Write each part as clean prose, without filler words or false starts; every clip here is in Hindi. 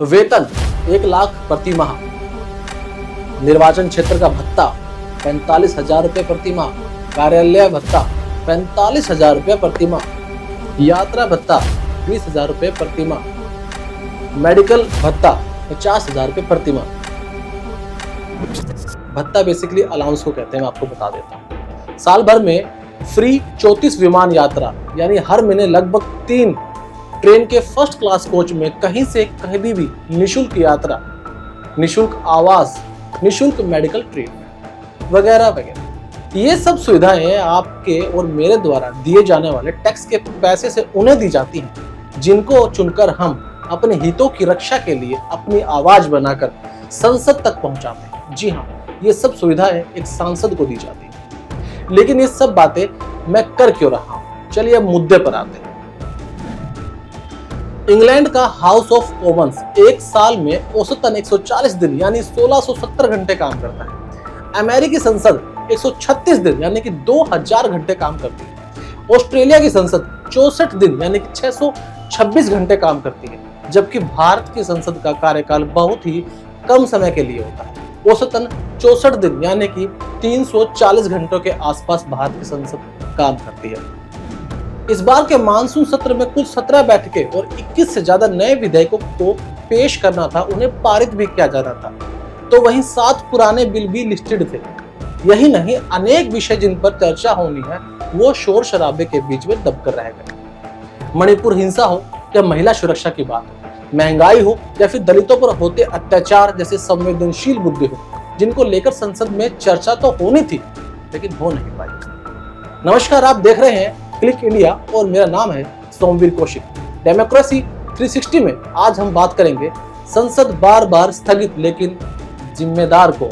वेतन 1 लाख प्रति माह, निर्वाचन क्षेत्र का भत्ता 45,000 रुपये प्रति माह, कार्यालय भत्ता 45,000 रुपये प्रति माह, यात्रा भत्ता 20,000 रुपये प्रति माह, मेडिकल भत्ता 50,000 रुपये प्रति माह। भत्ता बेसिकली अलाउंस को कहते हैं, मैं आपको बता देता हूँ। साल भर में फ्री 34 विमान यात्रा, यानी हर महीने लगभग 3 ट्रेन के फर्स्ट क्लास कोच में कहीं से कहीं भी निशुल्क यात्रा, निशुल्क आवास, निशुल्क मेडिकल ट्रीटमेंट वगैरह वगैरह। ये सब सुविधाएं आपके और मेरे द्वारा दिए जाने वाले टैक्स के पैसे से उन्हें दी जाती हैं, जिनको चुनकर हम अपने हितों की रक्षा के लिए अपनी आवाज बनाकर संसद तक पहुंचाते हैं। जी हाँ, ये सब सुविधाएं एक सांसद को दी जाती हैं। लेकिन ये सब बातें मैं कर क्यों रहा हूं? चलिए अब मुद्दे पर आते हैं। इंग्लैंड का हाउस ऑफ कॉमन्स एक साल में औसतन 140 दिन यानी 1670 घंटे काम करता है। अमेरिकी संसद 136 दिन यानी कि 2000 घंटे काम करती है। ऑस्ट्रेलिया की संसद 64 दिन यानी कि 626 घंटे काम करती है, जबकि भारत की संसद का कार्यकाल बहुत ही कम समय के लिए होता है। औसतन 64 दिन यानी कि 340 घंटों के आसपास भारत की संसद काम करती है। इस बार के मानसून सत्र में कुल 17 बैठकें और 21 से ज्यादा नए विधेयकों को पेश करना था, उन्हें पारित भी किया जाना था। तो वहीं 7 पुराने बिल भी लिस्टेड थे। यही नहीं, अनेक विषय जिन पर चर्चा होनी है वो शोर शराबे के बीच में दबकर रह गए। मणिपुर हिंसा हो या महिला सुरक्षा की बात हो, महंगाई हो या फिर दलितों पर होते अत्याचार जैसे संवेदनशील मुद्दे हो, जिनको लेकर संसद में चर्चा तो होनी थी लेकिन हो नहीं पाई। नमस्कार, आप देख रहे हैं क्लिक इंडिया और मेरा नाम है सोमवीर कौशिक। डेमोक्रेसी 360 में आज हम बात करेंगे संसद बार बार स्थगित लेकिन जिम्मेदार को।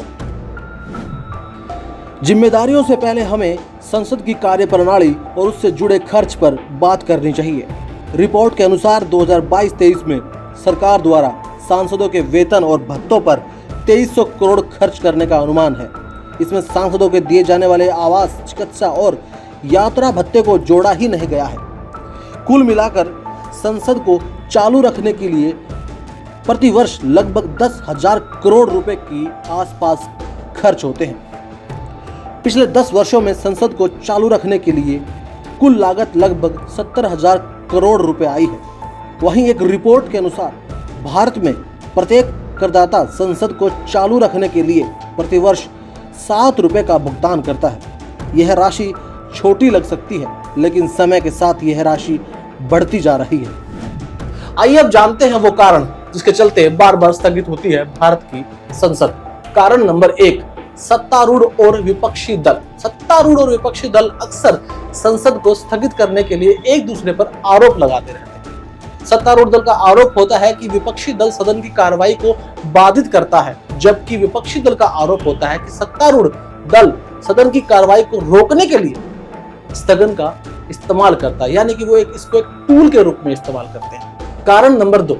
जिम्मेदारियों से पहले हमें संसद की कार्यप्रणाली और उससे जुड़े खर्च पर बात करनी चाहिए। रिपोर्ट के अनुसार 2022-23 में सरकार द्वारा सांसदों के वेतन और भत्तों पर 2300 करोड़ खर्च करने का अनुमान है। इसमें सांसदों के दिए जाने वाले आवास, चिकित्सा और यात्रा भत्ते को जोड़ा ही नहीं गया है। कुल मिलाकर संसद को चालू रखने के लिए प्रतिवर्ष लगभग 10,000 करोड़ रुपए की आसपास खर्च होते हैं। पिछले 10 वर्षों में संसद को चालू रखने के लिए कुल लागत लगभग 70,000 करोड़ रुपए आई है। वहीं एक रिपोर्ट के अनुसार भारत में प्रत्येक करदाता संसद को चालू रखने के लिए प्रतिवर्ष 7 रुपए का भुगतान करता है। यह राशि छोटी लग सकती है, लेकिन समय के साथ यह राशि बढ़ती जा रही है। आइए अब जानते हैं वो कारण जिसके चलते बार बार स्थगित होती है भारत की संसद। कारण नंबर 1, सत्तारूढ़ और विपक्षी दल। सत्तारूढ़ और विपक्षी दल अक्सर संसद को स्थगित करने के लिए एक दूसरे पर आरोप लगाते रहते हैं। सत्तारूढ़ दल का आरोप होता है कि विपक्षी दल सदन की कार्रवाई को बाधित करता है, जबकि विपक्षी दल का आरोप होता है कि सत्तारूढ़ दल सदन की कार्रवाई को रोकने के लिए स्थगन का इस्तेमाल करता है, यानी कि वो इसको एक टूल के रूप में इस्तेमाल करते हैं। कारण नंबर 2,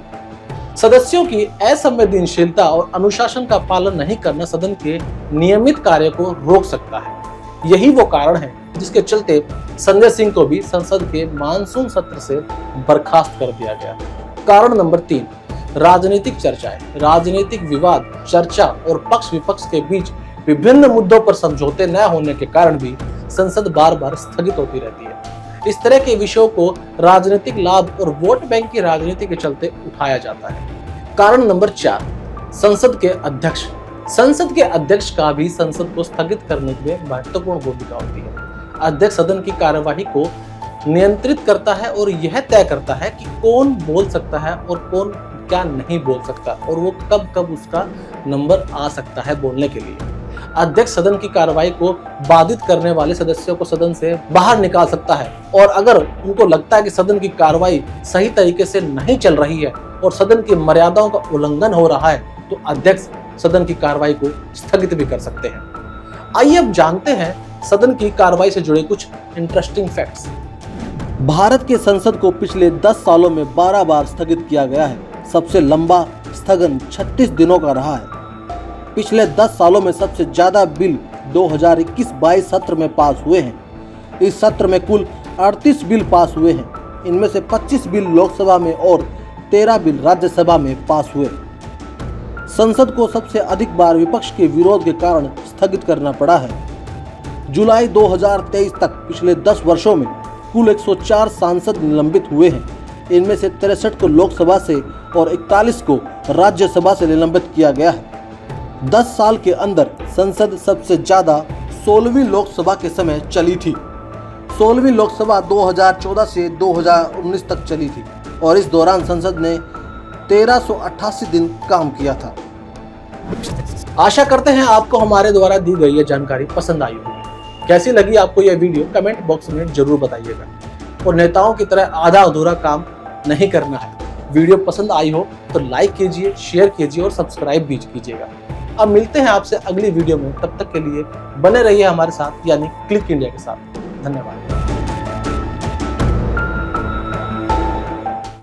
सदस्यों की असंवेदनशीलता और अनुशासन का पालन नहीं करना सदन के नियमित कार्य को रोक सकता है। यही वो कारण है जिसके चलते संजय सिंह को भी संसद के मानसून सत्र से बर्खास्त कर दिया गया। कारण नंबर 3, राजनीतिक चर्चाएं। राजनीतिक विवाद, चर्चा और पक्ष विपक्ष के बीच विभिन्न मुद्दों पर समझौते न होने के कारण भी संसद बार बार स्थगित होती रहती है। इस तरह के विषयों को राजनीतिक लाभ और वोट बैंक की राजनीति के चलते उठाया जाता है। कारण नंबर 4, संसद के अध्यक्ष। संसद के अध्यक्ष का भी संसद को स्थगित करने में महत्वपूर्ण भूमिका होती है। अध्यक्ष सदन की कार्यवाही को नियंत्रित करता है और यह तय करता है कि कौन बोल सकता है और कौन क्या नहीं बोल सकता, और वो कब कब उसका नंबर आ सकता है बोलने के लिए। अध्यक्ष सदन की कार्रवाई को बाधित करने वाले सदस्यों को सदन से बाहर निकाल सकता है, और अगर उनको लगता है कि सदन की कार्रवाई सही तरीके से नहीं चल रही है और सदन की मर्यादाओं का उल्लंघन हो रहा है, तो अध्यक्ष सदन की कार्रवाई को स्थगित भी कर सकते हैं। आइए अब जानते हैं सदन की कार्रवाई से जुड़े कुछ इंटरेस्टिंग फैक्ट्स। भारत के संसद को पिछले 10 सालों में 12 बार स्थगित किया गया है। सबसे लंबा स्थगन 36 दिनों का रहा है। पिछले 10 सालों में सबसे ज्यादा बिल 2021-22 सत्र में पास हुए हैं। इस सत्र में कुल 38 बिल पास हुए हैं। इनमें से 25 बिल लोकसभा में और 13 बिल राज्यसभा में पास हुए। संसद को सबसे अधिक बार विपक्ष के विरोध के कारण स्थगित करना पड़ा है। जुलाई 2023 तक पिछले 10 वर्षों में कुल 104 सांसद निलंबित हुए हैं। इनमें से 63 को लोकसभा से और 41 को राज्यसभा से निलंबित किया गया है। 10 साल के अंदर संसद सबसे ज्यादा 16वीं लोकसभा के समय चली थी। 16वीं लोकसभा 2014 से 2019 तक चली थी और इस दौरान संसद ने 1388 दिन काम किया था। आशा करते हैं आपको हमारे द्वारा दी गई ये जानकारी पसंद आई होगी। कैसी लगी आपको यह वीडियो कमेंट बॉक्स में जरूर बताइएगा। और नेताओं की तरह आधा अधूरा काम नहीं करना है। वीडियो पसंद आई हो तो लाइक कीजिए, शेयर कीजिए और सब्सक्राइब भी कीजिएगा। अब मिलते हैं आपसे अगली वीडियो में, तब तक के लिए बने रहिए हमारे साथ, यानी क्लिक इंडिया के साथ। धन्यवाद।